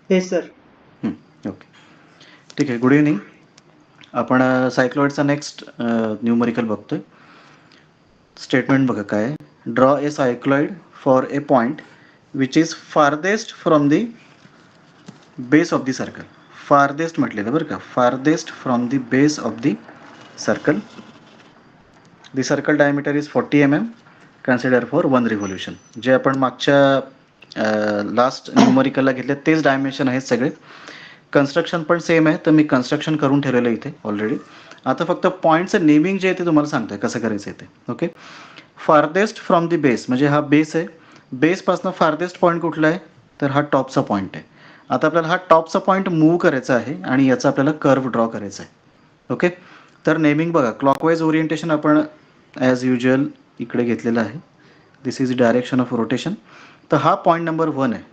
Yes sir. Okay, ठीक आहे. Good evening. आपण सायक्लॉइडचा नेक्स्ट न्यूमरिकल बघतोय. स्टेटमेंट बघा काय आहे. Draw a cycloid for a point which is farthest from the base of the circle. Farthest म्हटलेलं बरं का, farthest from the base of the circle. The circle diameter is 40 mm. Consider for 1 revolution. जे आपण मागच्या last न्यूमरिकलला घेतले तेच dimension आहेत सगळे. कन्स्ट्रक्शन पण सेम आहे, तर मी कन्स्ट्रक्शन करून ठेवलेलं इथे ऑलरेडी. आता फक्त पॉईंटचं नेमिंग जे आहे ते तुम्हाला सांगतोय कसं करायचं आहे ते. Okay, farthest from the base म्हणजे हा बेस आहे. बेसपासून फारदेस्ट पॉईंट कुठला आहे, तर हा टॉपचा पॉईंट आहे. आता आपल्याला हा टॉपचा पॉईंट मूव्ह करायचा आहे आणि याचा आपल्याला कर्व ड्रॉ करायचा आहे. ओके, तर नेमिंग बघा. क्लॉकवाईज ओरिएंटेशन आपण ॲज युजल इकडे घेतलेलं आहे. दिस इज डायरेक्शन ऑफ रोटेशन. तर हा पॉईंट नंबर 1 आहे.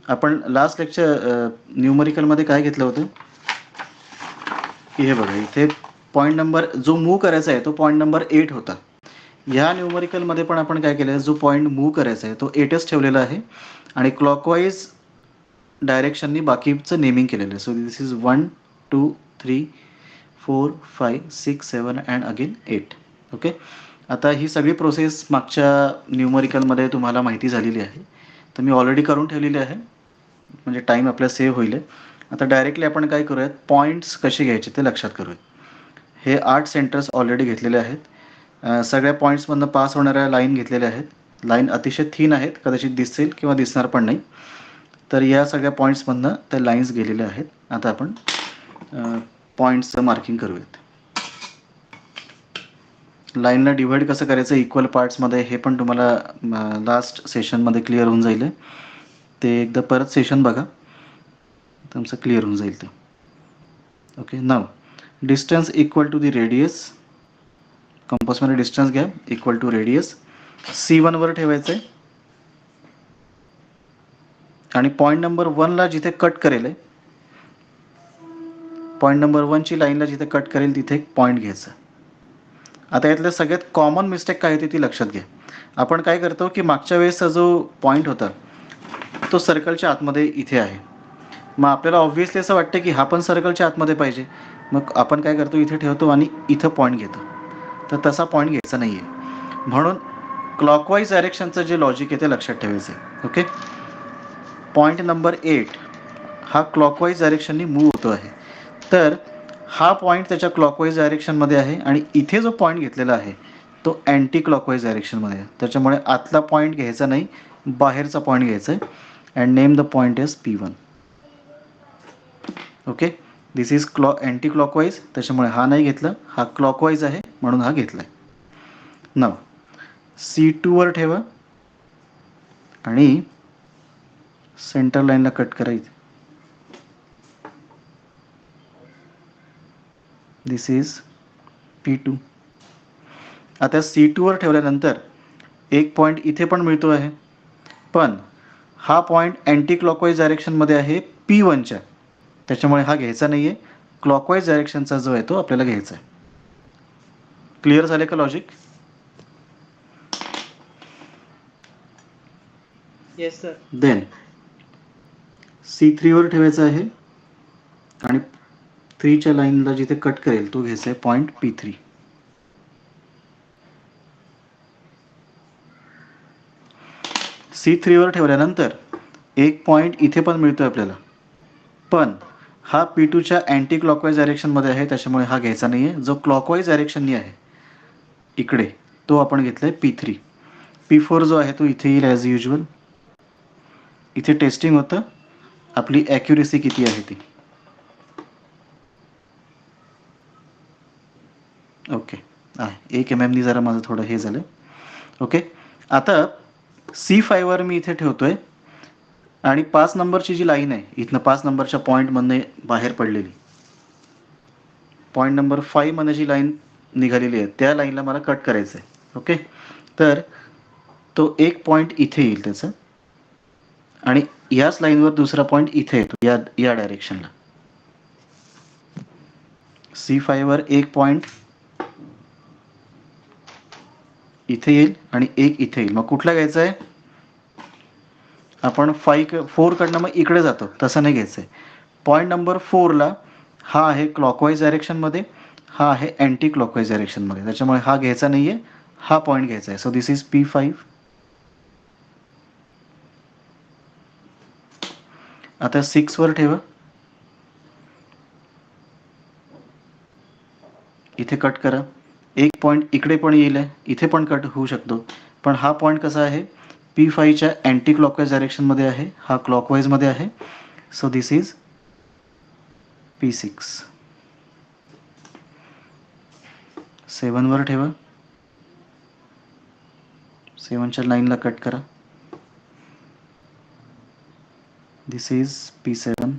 आपण लास्ट लेक्चर न्यूमरिकलमध्ये काय घेतलं होतं की हे बघा इथे पॉईंट नंबर जो मूव्ह करायचा आहे तो पॉईंट नंबर 8 होता. ह्या न्यूमरिकलमध्ये पण आपण काय केलं आहे, जो पॉईंट मूव्ह करायचा आहे तो 8च ठेवलेला आहे आणि क्लॉकवाईज डायरेक्शननी बाकीचं नेमिंग केलेलं आहे. So this is 1 2 3 4 5 6 7 and again 8. Okay, आता ही सगळी प्रोसेस मागच्या न्यूमरिकलमध्ये तुम्हाला माहिती झालेली आहे, तर मी ऑलरेडी करून ठेवलेली आहे म्हणजे टाईम आपला सेव्ह होईल. आता डायरेक्टली आपण काय करूयात, पॉईंट्स कसे घ्यायचे ते लक्षात करूयात. हे 8 सेंटर्स ऑलरेडी घेतलेले आहेत. सगळ्या पॉईंट्समधनं पास होणाऱ्या लाईन घेतलेल्या आहेत. लाईन अतिशय थिन आहेत, कदाचित दिसेल किंवा दिसणार पण नाही. तर या सगळ्या पॉईंट्समधनं त्या लाईन्स गेलेल्या आहेत. आता आपण पॉईंट्सचं मार्किंग करूयात. लाईनला डिवाईड कसं करायचं इक्वल पार्ट्समध्ये हे पण तुम्हाला लास्ट सेशनमध्ये क्लिअर होऊन जाईल. ते एकदा परत सेशन बघा, तुमचं क्लिअर होऊन जाईल ते. Okay, now distance equal to the radius. कंपासमध्ये डिस्टन्स घ्या इक्वल टू रेडियस. C1 वर ठेवायचं आहे आणि पॉईंट नंबर 1ला जिथे कट करेल आहे, पॉईंट नंबर 1ची लाईनला जिथे कट करेल तिथे एक पॉईंट घ्यायचा. आता यातलं सगळ्यात कॉमन मिस्टेक काय होती ती लक्षात घ्या. आपण काय करतो की मागच्या वेळेसचा जो पॉईंट होता तो सर्कलच्या आतमध्ये इथे आहे. मग आपल्याला ऑब्व्हियसली असं वाटतं की हा पण सर्कलच्या आतमध्ये पाहिजे. मग आपण काय करतो, इथे ठेवतो आणि इथं पॉईंट घेतो. तर तसा पॉईंट घ्यायचा नाही आहे. म्हणून क्लॉकवाईज डायरेक्शनचं जे लॉजिक आहे ते लक्षात ठेवायचं आहे. ओके, पॉईंट नंबर 8 हा क्लॉकवाईज डायरेक्शननी मूव्ह होतो आहे. तर हा पॉईंट त्याच्या क्लॉकवाईज डायरेक्शनमध्ये आहे आणि इथे जो पॉईंट घेतलेला आहे तो अँटी क्लॉकवाईज डायरेक्शनमध्ये आहे. त्याच्यामुळे आतला पॉईंट घ्यायचा नाही, बाहेरचा पॉईंट घ्यायचा आहे. And name the point is P1. Okay, this is anti clockwise, त्याच्यामुळे हा नाही घेतला. हा क्लॉकवाईज आहे म्हणून हा घेतला आहे. नाव C2 वर ठेवा आणि सेंटर लाईनला कट करायची. दिस इज P2. आता C2 वर ठेवल्यानंतर एक पॉईंट इथे पण मिळतो आहे, पण हा पॉईंट अँटी क्लॉकवाईज डायरेक्शनमध्ये आहे P1च्या, त्याच्यामुळे हा घ्यायचा नाही आहे. क्लॉकवाईज डायरेक्शनचा जो आहे तो आपल्याला घ्यायचा आहे. क्लिअर झाले का logic? Yes sir. Then C3 वर ठेवायचं आहे आणि 3च्या लाईनला जिथे कट करेल तो घ्यायचा आहे पॉईंट P3. C3 वर ठेवल्यानंतर एक पॉईंट इथे पण मिळतो आपल्याला, पण हा P2च्या अँटी क्लॉकवाईज डायरेक्शनमध्ये आहे, त्याच्यामुळे हा घ्यायचा नाही आहे. जो क्लॉकवाईज डायरेक्शननी आहे इकडे तो आपण घेतला आहे P3. P4 जो आहे तो इथे येईल ॲज युजल. इथे टेस्टिंग होतं आपली ॲक्युरेसी किती आहे ती. ओके, 1 mm जरा माझं थोडं हे झालं. ओके, आता C5 वर मी इथे ठेवतोय आणि 5 नंबरची जी लाईन आहे इथनं 5 नंबरच्या पॉईंटमधनं बाहेर पडलेली, पॉईंट नंबर 5 मध्ये जी लाईन निघालेली आहे त्या लाईनला मला कट करायचं आहे. ओके, तर तो एक पॉईंट इथे येईल त्याचा आणि याच लाईनवर दुसरा पॉईंट इथे येतो या डायरेक्शनला. C5 वर एक पॉईंट इथे येईल आणि एक इथे येईल. मग कुठला घ्यायचा आहे, आपण 4 कडनं मग इकडे जातो, तसं नाही घ्यायचं आहे. पॉईंट नंबर 4ला हा आहे क्लॉकवाईज डायरेक्शनमध्ये, हा आहे अँटी क्लॉकवाईज डायरेक्शनमध्ये, त्याच्यामुळे हा घ्यायचा नाही आहे, हा पॉईंट घ्यायचा आहे. So this is P5. आता 6वर ठेवा. इथे कट करा. एक पॉईंट इकडे पण येईल आहे, इथे पण कट होऊ शकतो. पण हा पॉईंट कसा आहे, P5च्या अँटी क्लॉकवाईज डायरेक्शनमध्ये आहे, हा क्लॉकवाईजमध्ये आहे. So this is P6. 7वर ठेवा. 7च्या लाईनला कट करा. दिस इज P7.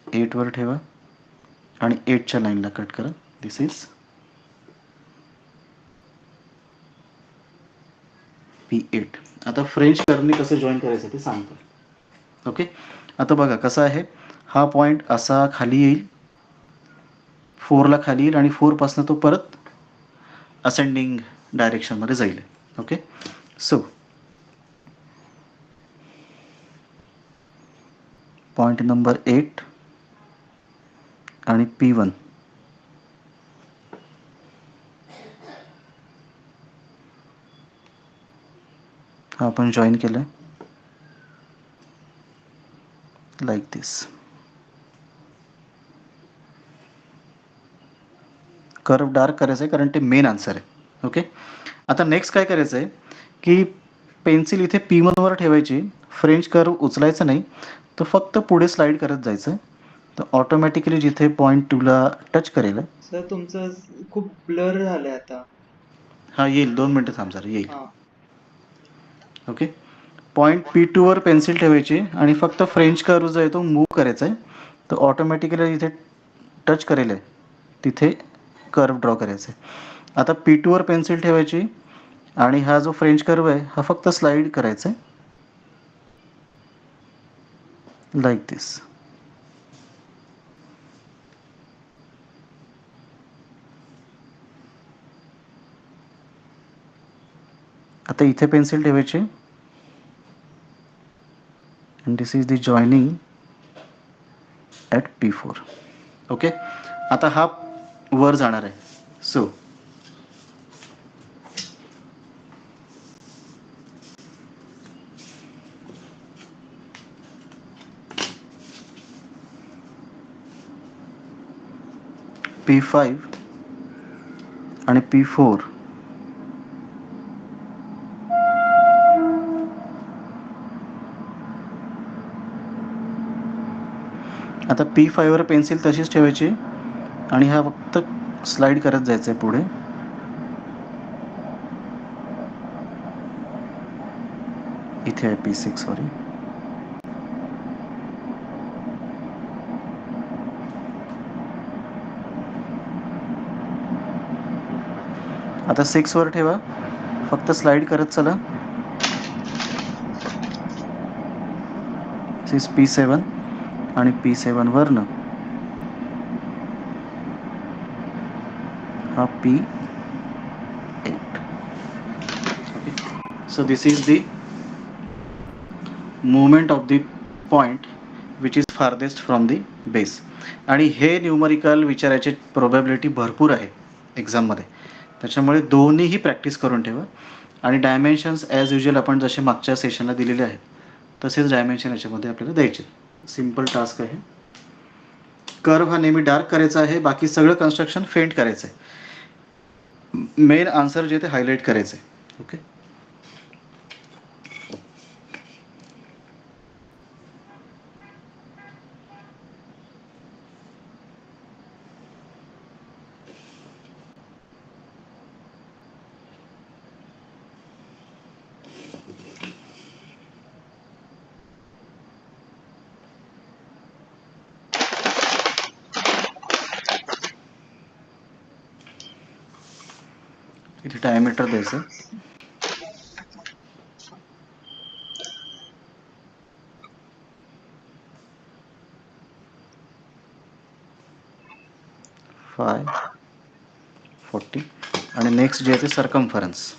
8वर ठेवा आणि 8च्या लाईनला कट करा. दिस इज P8. आता फ्रेंच कर्वनी कसं जॉईन करायचं ते सांगतो. ओके, आता बघा कसं आहे, हा पॉईंट असा खाली येईल, 4ला खाली येईल आणि 4पासून तो परत असेंडिंग डायरेक्शनमध्ये जाईल. ओके, सो पॉईंट नंबर 8 आणि P1 हा आपण जॉईन केलं आहे लाईक दिस. कर्व डार्क करायचं आहे कारण ते मेन आन्सर आहे. ओके, आता नेक्स्ट काय करायचं आहे की पेन्सिल इथे P1वर ठेवायची, फ्रेंच कर्व उचलायचं नाही, तर फक्त पुढे स्लाईड करत जायचं. तर ऑटोमॅटिकली जिथे पॉईंट 2ला टच करेल. सर तुमचं खूप ब्लर झालंय आता. हा येईल, 2 मिनटं थांब जरा, येईल. हा. ओके, पॉईंट P2वर पेन्सिल ठेवायची आणि फक्त फ्रेंच कर्व जो आहे तो मूव्ह करायचा आहे. तर ऑटोमॅटिकली जिथे टच करेल आहे तिथे कर्व ड्रॉ करायचं आहे. आता P2वर पेन्सिल ठेवायची आणि हा जो फ्रेंच कर्व आहे हा फक्त स्लाईड करायचा आहे लाईक दिस. आता इथे पेन्सिल ठेवायची and this is the joining at P4. Okay, आता हा वर जाणार आहे. सो P5 आणि P4 आता P5वर पेन्सिल तशीच ठेवायची आणि हा फक्त स्लाईड करत जायचं आहे पुढे. इथे आहे P6, सॉरी. आता 6वर ठेवा, फक्त स्लाईड करत चला. दिस इज P7 आणि P7वरनं हा P8. Okay, so this is the movement of the point which is farthest from the base. आणि हे न्यूमरिकल विचारायची प्रोबॅबिलिटी भरपूर आहे एक्झाममध्ये, त्याच्यामुळे दोन्हीही प्रॅक्टिस करून ठेवा. आणि डायमेन्शन्स ॲज युजल आपण जसे मागच्या सेशनला दिलेले आहेत तसेच डायमेन्शन याच्यामध्ये आपल्याला द्यायचे. सिम्पल टास्क आहे. कर्व हा नेहमी डार्क करायचा आहे, बाकी सगळं कन्स्ट्रक्शन फेंट करायचं आहे. मेन आन्सर जे ते हायलाईट करायचं आहे. ओके, इथे डायमीटर द्यायचं. फाय 40 आणि नेक्स्ट जे आहे ते circumference.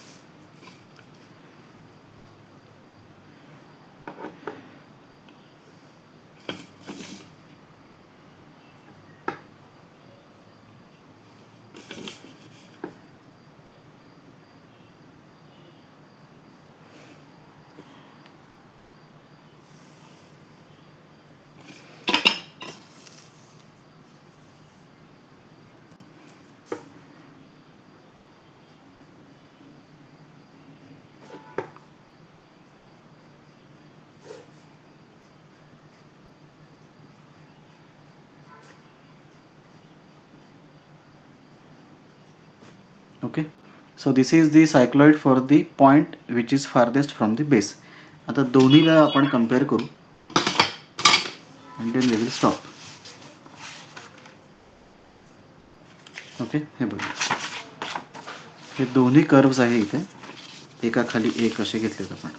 Okay. So this is the cycloid for the point which is farthest from the base. आता दोन्हीला आपण कम्पेअर करू and then we will stop. Okay, हे बघा, हे दोन्ही कर्व्स आहे इथे, एका खाली एक असे घेतलेत आपण.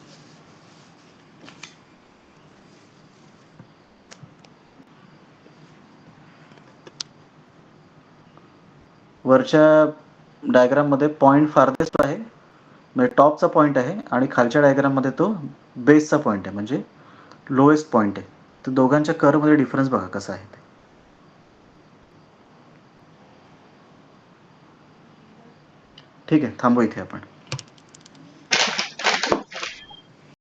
वरच्या डायग्राममध्ये पॉईंट फारदेस्ट आहे, म्हणजे टॉपचा पॉईंट आहे, आणि खालच्या डायग्राममध्ये तो बेसचा पॉईंट आहे, म्हणजे लोएस्ट पॉईंट आहे. तर दोघांच्या कर्वमध्ये डिफरन्स बघा कसा आहे ते. ठीक आहे, थांबू इथे आपण.